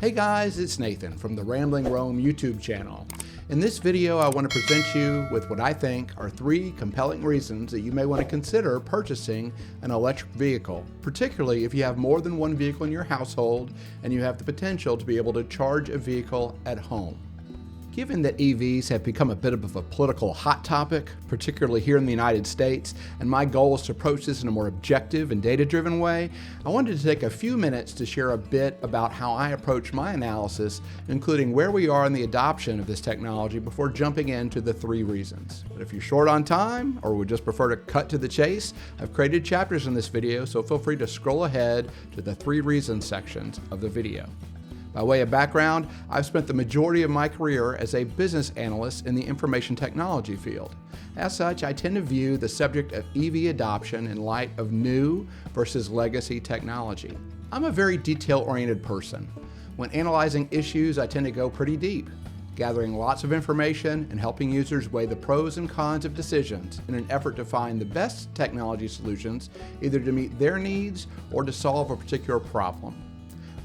Hey guys, it's Nathan from the Rambling Rome YouTube channel. In this video, I want to present you with what I think are 3 compelling reasons that you may want to consider purchasing an electric vehicle, particularly if you have more than one vehicle in your household and you have the potential to be able to charge a vehicle at home. Given that EVs have become a bit of a political hot topic, particularly here in the United States, and my goal is to approach this in a more objective and data-driven way, I wanted to take a few minutes to share a bit about how I approach my analysis, including where we are in the adoption of this technology before jumping into the 3 reasons. But if you're short on time or would just prefer to cut to the chase, I've created chapters in this video, so feel free to scroll ahead to the 3 reasons sections of the video. By way of background, I've spent the majority of my career as a business analyst in the information technology field. As such, I tend to view the subject of EV adoption in light of new versus legacy technology. I'm a very detail-oriented person. When analyzing issues, I tend to go pretty deep, gathering lots of information and helping users weigh the pros and cons of decisions in an effort to find the best technology solutions, either to meet their needs or to solve a particular problem.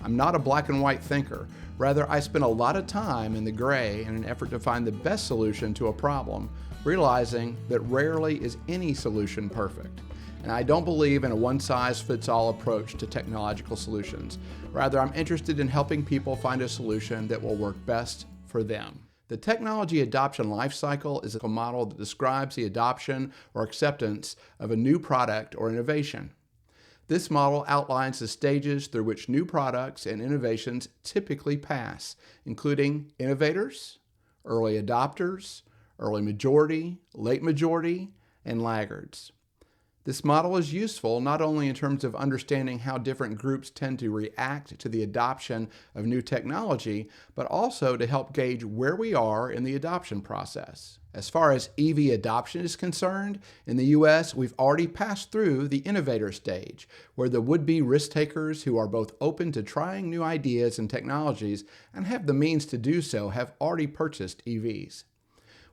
I'm not a black and white thinker. Rather, I spend a lot of time in the gray in an effort to find the best solution to a problem, realizing that rarely is any solution perfect. And I don't believe in a one-size-fits-all approach to technological solutions. Rather, I'm interested in helping people find a solution that will work best for them. The technology adoption lifecycle is a model that describes the adoption or acceptance of a new product or innovation. This model outlines the stages through which new products and innovations typically pass, including innovators, early adopters, early majority, late majority, and laggards. This model is useful not only in terms of understanding how different groups tend to react to the adoption of new technology, but also to help gauge where we are in the adoption process. As far as EV adoption is concerned, in the US, we've already passed through the innovator stage, where the would-be risk-takers who are both open to trying new ideas and technologies and have the means to do so have already purchased EVs.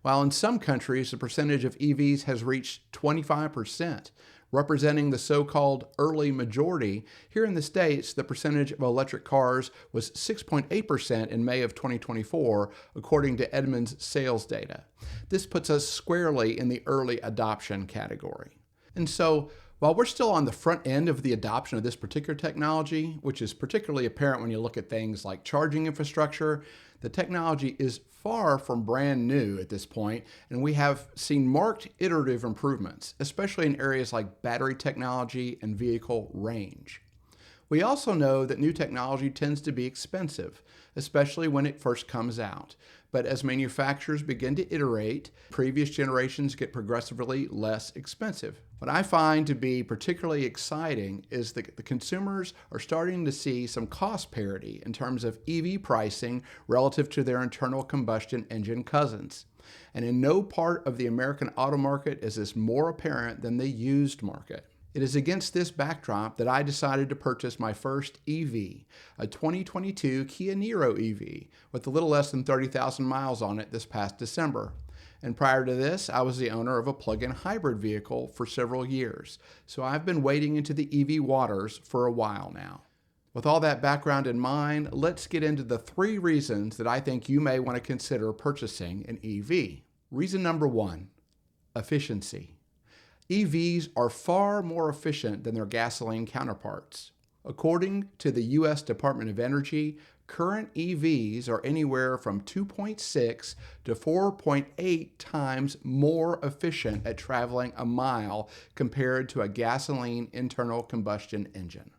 While in some countries, the percentage of EVs has reached 25%, representing the so-called early majority, here in the States, the percentage of electric cars was 6.8% in May of 2024, according to Edmunds sales data. This puts us squarely in the early adoption category. And so, while we're still on the front end of the adoption of this particular technology, which is particularly apparent when you look at things like charging infrastructure, the technology is far from brand new at this point, and we have seen marked iterative improvements, especially in areas like battery technology and vehicle range. We also know that new technology tends to be expensive, especially when it first comes out. But as manufacturers begin to iterate, previous generations get progressively less expensive. What I find to be particularly exciting is that the consumers are starting to see some cost parity in terms of EV pricing relative to their internal combustion engine cousins. And in no part of the American auto market is this more apparent than the used market. It is against this backdrop that I decided to purchase my first EV, a 2022 Kia Niro EV with a little less than 30,000 miles on it this past December. And prior to this, I was the owner of a plug-in hybrid vehicle for several years, so I've been wading into the EV waters for a while now. With all that background in mind, let's get into the 3 reasons that I think you may want to consider purchasing an EV. Reason number 1, efficiency. EVs are far more efficient than their gasoline counterparts. According to the U.S. Department of Energy, current EVs are anywhere from 2.6 to 4.8 times more efficient at traveling a mile compared to a gasoline internal combustion engine.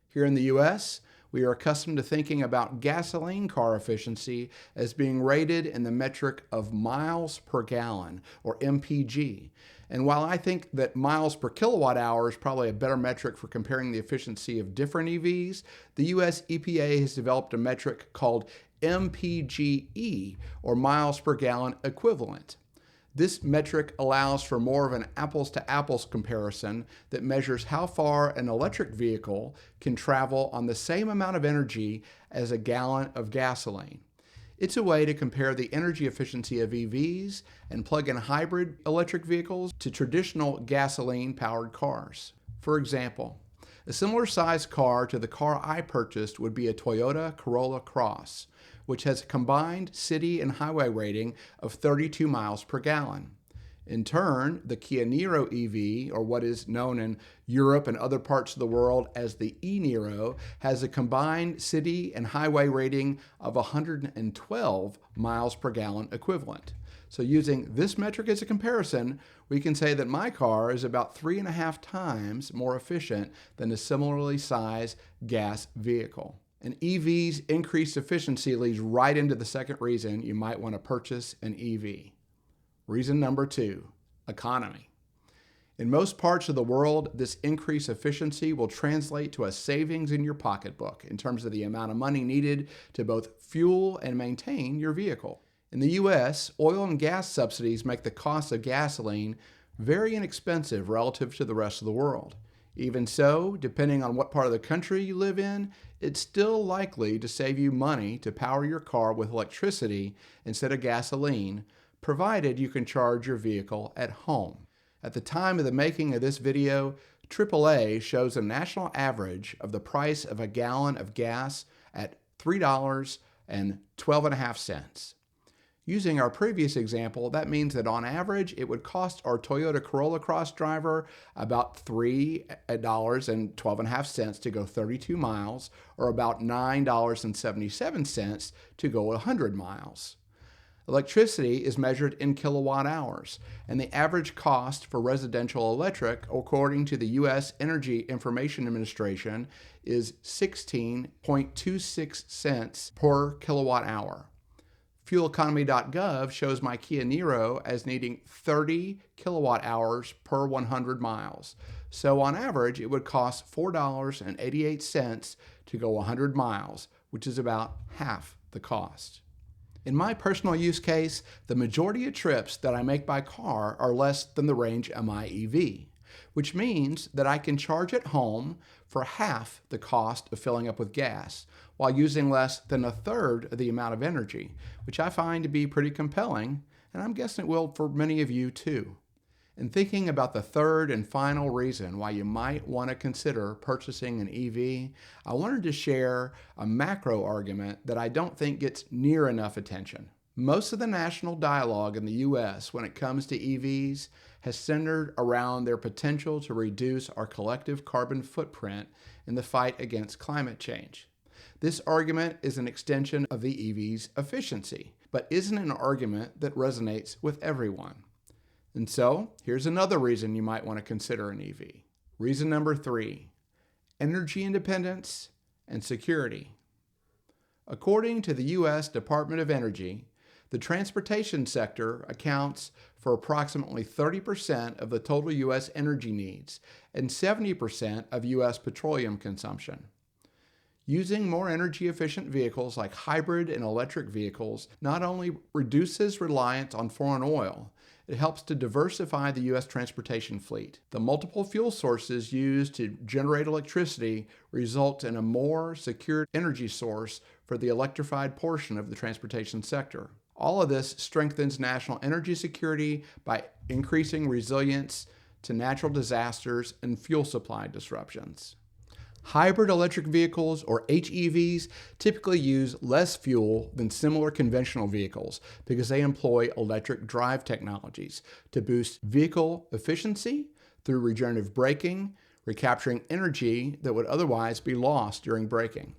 Here in the U.S., we are accustomed to thinking about gasoline car efficiency as being rated in the metric of miles per gallon, or MPG. And while I think that miles per kilowatt hour is probably a better metric for comparing the efficiency of different EVs, the US EPA has developed a metric called MPGE, or miles per gallon equivalent. This metric allows for more of an apples-to-apples comparison that measures how far an electric vehicle can travel on the same amount of energy as a gallon of gasoline. It's a way to compare the energy efficiency of EVs and plug-in hybrid electric vehicles to traditional gasoline-powered cars. For example, A similar sized car to the car I purchased would be a Toyota Corolla Cross, which has a combined city and highway rating of 32 miles per gallon. In turn, the Kia Niro EV, or what is known in Europe and other parts of the world as the e-Niro, has a combined city and highway rating of 112 miles per gallon equivalent. So using this metric as a comparison, we can say that my car is about 3.5 times more efficient than a similarly sized gas vehicle. An EV's increased efficiency leads right into the second reason you might want to purchase an EV. Reason number 2, economy. In most parts of the world, this increased efficiency will translate to a savings in your pocketbook in terms of the amount of money needed to both fuel and maintain your vehicle. In the U.S., oil and gas subsidies make the cost of gasoline very inexpensive relative to the rest of the world. Even so, depending on what part of the country you live in, it's still likely to save you money to power your car with electricity instead of gasoline, provided you can charge your vehicle at home. At the time of the making of this video, AAA shows a national average of the price of a gallon of gas at $3.12. Using our previous example, that means that on average, it would cost our Toyota Corolla Cross driver about $3.12 to go 32 miles, or about $9.77 to go 100 miles. Electricity is measured in kilowatt hours, and the average cost for residential electric, according to the U.S. Energy Information Administration, is 16.26 cents per kilowatt hour. FuelEconomy.gov shows my Kia Niro as needing 30 kilowatt hours per 100 miles. So on average, it would cost $4.88 to go 100 miles, which is about half the cost. In my personal use case, the majority of trips that I make by car are less than the range of my EV, which means that I can charge at home for half the cost of filling up with gas, while using less than a third of the amount of energy, which I find to be pretty compelling, and I'm guessing it will for many of you too. In thinking about the third and final reason why you might want to consider purchasing an EV, I wanted to share a macro argument that I don't think gets near enough attention. Most of the national dialogue in the U.S. when it comes to EVs has centered around their potential to reduce our collective carbon footprint in the fight against climate change. This argument is an extension of the EV's efficiency, but isn't an argument that resonates with everyone. And so, here's another reason you might want to consider an EV. Reason number 3, energy independence and security. According to the U.S. Department of Energy, the transportation sector accounts for approximately 30% of the total U.S. energy needs and 70% of U.S. petroleum consumption. Using more energy-efficient vehicles like hybrid and electric vehicles not only reduces reliance on foreign oil, it helps to diversify the U.S. transportation fleet. The multiple fuel sources used to generate electricity result in a more secure energy source for the electrified portion of the transportation sector. All of this strengthens national energy security by increasing resilience to natural disasters and fuel supply disruptions. Hybrid electric vehicles, or HEVs, typically use less fuel than similar conventional vehicles because they employ electric drive technologies to boost vehicle efficiency through regenerative braking, recapturing energy that would otherwise be lost during braking.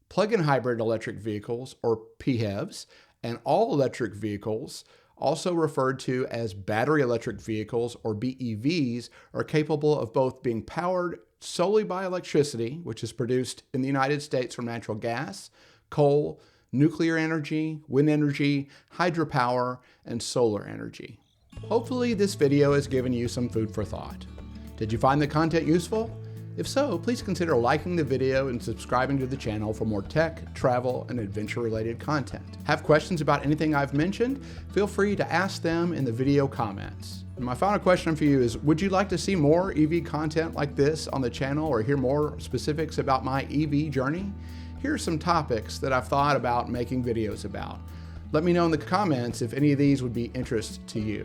Plug-in hybrid electric vehicles, or PHEVs, and all-electric vehicles, also referred to as battery electric vehicles, or BEVs, are capable of both being powered solely by electricity, which is produced in the United States from natural gas, coal, nuclear energy, wind energy, hydropower, and solar energy. Hopefully this video has given you some food for thought. Did you find the content useful? If so, please consider liking the video and subscribing to the channel for more tech, travel, and adventure-related content. Have questions about anything I've mentioned? Feel free to ask them in the video comments. And my final question for you is, would you like to see more EV content like this on the channel or hear more specifics about my EV journey? Here are some topics that I've thought about making videos about. Let me know in the comments if any of these would be interest to you.